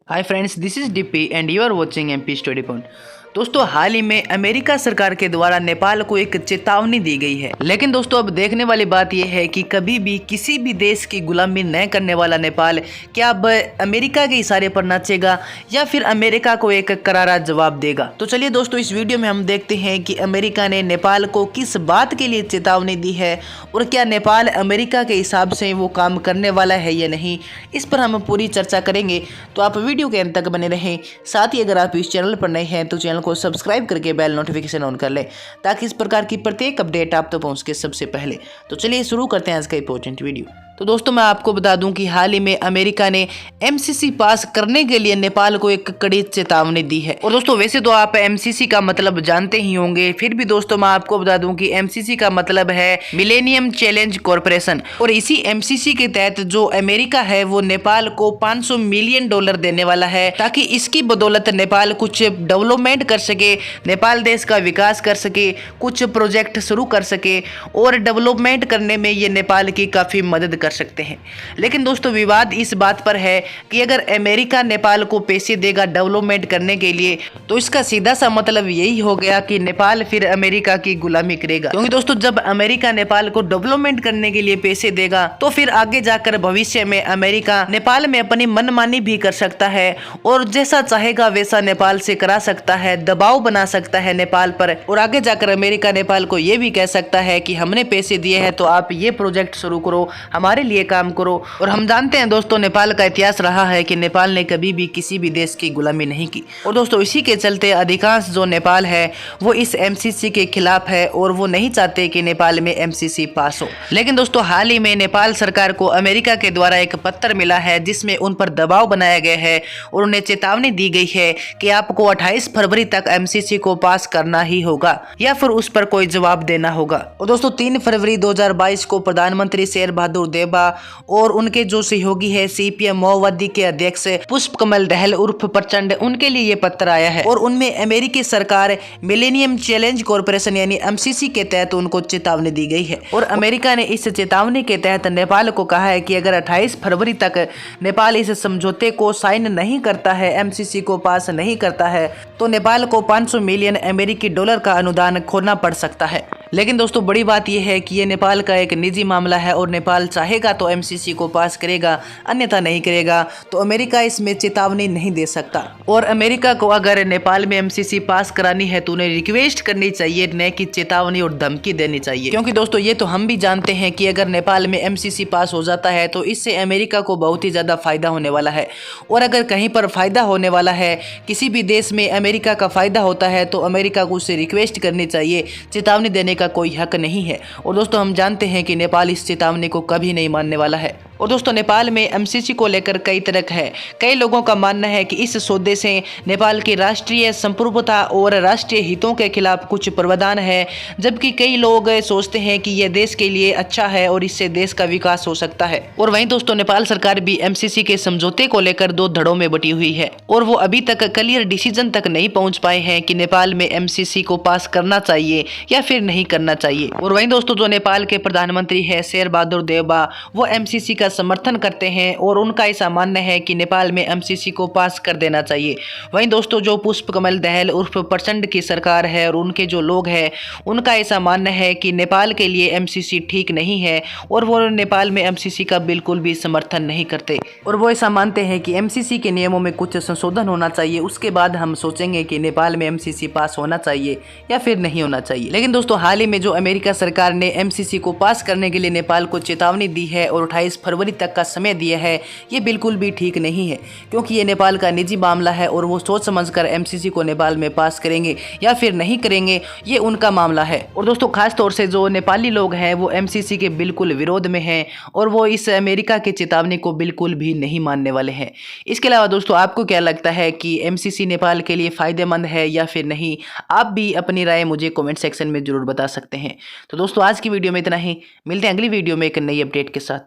Hi friends, this is DP and you are watching MP study point. दोस्तों, हाल ही में America सरकार के द्वारा नेपाल को एक चेतावनी दी गई है। लेकिन दोस्तों, अब देखने वाली बात यह है कि कभी भी किसी भी देश की गुलामी न करने वाला नेपाल क्या अब अमेरिका के इशारे पर नाचेगा या फिर अमेरिका को एक करारा जवाब देगा। तो चलिए दोस्तों, इस वीडियो में हम देखते हैं कि अमेरिका ने नेपाल को किस बात के लिए चेतावनी दी है और क्या नेपाल अमेरिका के हिसाब से वो काम करने वाला है या नहीं। इस पर हम पूरी चर्चा करेंगे, तो आप वीडियो के अंत तक बने रहें। साथ ही अगर आप इस चैनल पर नए हैं तो चैनल को सब्सक्राइब करके बेल नोटिफिकेशन ऑन कर लें ताकि इस प्रकार की प्रत्येक अपडेट आप तक पहुंच के सबसे पहले। तो चलिए शुरू करते हैं आज का इंपॉर्टेंट वीडियो। तो दोस्तों, मैं आपको बता दूं कि हाल ही में अमेरिका ने एमसीसी पास करने के लिए नेपाल को एक कड़ी चेतावनी दी है। और दोस्तों, वैसे तो आप एमसीसी का मतलब जानते ही होंगे, फिर भी दोस्तों मैं आपको बता दूं कि एमसीसी का मतलब है मिलेनियम चैलेंज कॉरपोरेशन। और इसी एमसीसी के तहत जो अमेरिका है वो नेपाल को $500 मिलियन देने वाला है, ताकि इसकी बदौलत नेपाल कुछ डेवलपमेंट कर सके, नेपाल देश का विकास कर सके, कुछ प्रोजेक्ट शुरू कर सके और डेवलपमेंट करने में ये नेपाल की काफ़ी मदद कर सकते हैं। लेकिन दोस्तों, विवाद इस बात पर है कि अगर अमेरिका नेपाल को पैसे देगा डेवलपमेंट करने के लिए, तो इसका सीधा सा मतलब यही हो गया कि नेपाल फिर अमेरिका की गुलामी करेगा। क्योंकि दोस्तों, जब अमेरिका नेपाल को डेवलपमेंट करने के लिए पैसे देगा तो फिर आगे जाकर भविष्य में अमेरिका नेपाल में अपनी मनमानी भी कर सकता है और जैसा चाहेगा वैसा नेपाल से करा सकता है, दबाव बना सकता है नेपाल पर। और आगे जाकर अमेरिका नेपाल को यह भी कह सकता है कि हमने पैसे दिए हैं तो आप ये प्रोजेक्ट शुरू करो, हमारे लिए काम करो। और हम जानते हैं दोस्तों, नेपाल का इतिहास रहा है कि नेपाल ने कभी भी किसी भी देश की गुलामी नहीं की। और दोस्तों, इसी के चलते अधिकांश जो नेपाल है वो इस एमसीसी के खिलाफ है और वो नहीं चाहते कि नेपाल में एमसीसी पास हो। लेकिन दोस्तों, हाल ही में नेपाल सरकार को अमेरिका के द्वारा एक पत्र मिला है जिसमें उन पर दबाव बनाया गया है और उन्हें चेतावनी दी गई है कि आपको 28 फरवरी तक एमसीसी को पास करना ही होगा या फिर उस पर कोई जवाब देना होगा। और दोस्तों, 3 फरवरी 2022 को प्रधानमंत्री शेर बहादुर देउबा और उनके जो सहयोगी है सीपीएम माओवादी के अध्यक्ष पुष्प कमल दहल उर्फ प्रचंड, उनके लिए ये पत्र आया है और उनमें अमेरिकी सरकार मिलेनियम चैलेंज कॉरपोरेशन यानी एमसीसी के तहत उनको चेतावनी दी गई है। और अमेरिका ने इस चेतावनी के तहत नेपाल को कहा है कि अगर 28 फरवरी तक नेपाल इस समझौते को साइन नहीं करता है, एमसीसी को पास नहीं करता है, तो नेपाल को $500 मिलियन अमेरिकी डॉलर का अनुदान खोना पड़ सकता है। लेकिन दोस्तों, बड़ी बात यह है कि ये नेपाल का एक निजी मामला है और नेपाल चाहेगा तो एमसीसी को पास करेगा, अन्यथा नहीं करेगा। तो अमेरिका इसमें चेतावनी नहीं दे सकता। और अमेरिका को अगर नेपाल में एमसीसी पास करानी है तो उन्हें रिक्वेस्ट करनी चाहिए, न कि चेतावनी और धमकी देनी चाहिए। क्योंकि दोस्तों, ये तो हम भी जानते हैं कि अगर नेपाल में एमसीसी पास हो जाता है तो इससे अमेरिका को बहुत ही ज़्यादा फायदा होने वाला है। और अगर कहीं पर फायदा होने वाला है, किसी भी देश में अमेरिका का फायदा होता है, तो अमेरिका को उससे रिक्वेस्ट करनी चाहिए, चेतावनी देने का कोई हक नहीं है। और दोस्तों, हम जानते हैं कि नेपाल इस चेतावनी को कभी नहीं मानने वाला है। और दोस्तों, नेपाल में एमसीसी को लेकर कई तरह है। कई लोगों का मानना है कि इस सौदे से नेपाल की राष्ट्रीय संप्रभुता और राष्ट्रीय हितों के खिलाफ कुछ प्रावधान है, जबकि कई लोग सोचते हैं कि यह देश के लिए अच्छा है और इससे देश का विकास हो सकता है। और वहीं दोस्तों, नेपाल सरकार भी एमसीसी के समझौते को लेकर दो धड़ों में बटी हुई है और वो अभी तक क्लियर डिसीजन तक नहीं पहुंच पाए हैं कि नेपाल में एमसीसी को पास करना चाहिए या फिर नहीं करना चाहिए। और वहीं दोस्तों, जो नेपाल के प्रधानमंत्री है शेर बहादुर देउबा, वो एमसीसी का समर्थन करते हैं और उनका ऐसा मानना है कि नेपाल में एमसीसी को पास कर देना चाहिए। वहीं दोस्तों, जो पुष्प कमल दहल उर्फ प्रचंड की सरकार है और उनके जो लोग हैं, उनका ऐसा मानना है कि नेपाल के लिए एमसीसी ठीक नहीं है और वो नेपाल में एमसीसी का बिल्कुल भी समर्थन नहीं करते। और वो ऐसा मानते हैं कि एमसीसी के नियमों में कुछ संशोधन होना चाहिए, उसके बाद हम सोचेंगे कि नेपाल में एमसीसी पास होना चाहिए या फिर नहीं होना चाहिए। लेकिन दोस्तों, हाल ही में जो अमेरिका सरकार ने एमसीसी को पास करने के लिए नेपाल को चेतावनी दी है और 28 फरवरी तक का समय दिया है, ये बिल्कुल भी ठीक नहीं है। क्योंकि ये नेपाल का निजी मामला है और वो सोच समझकर एमसीसी को नेपाल में पास करेंगे या फिर नहीं करेंगे, ये उनका मामला है। और दोस्तों, खास तौर से जो नेपाली लोग हैं वो एमसीसी के बिल्कुल विरोध में हैं और वो इस अमेरिका की चेतावनी को बिल्कुल भी नहीं मानने वाले हैं। इसके अलावा दोस्तों, आपको क्या लगता है कि एमसीसी नेपाल के लिए फायदेमंद है या फिर नहीं? आप भी अपनी राय मुझे कमेंट सेक्शन में जरूर बता सकते हैं। तो दोस्तों, आज की वीडियो में इतना ही। मिलते हैं अगली वीडियो में एक नई अपडेट के साथ।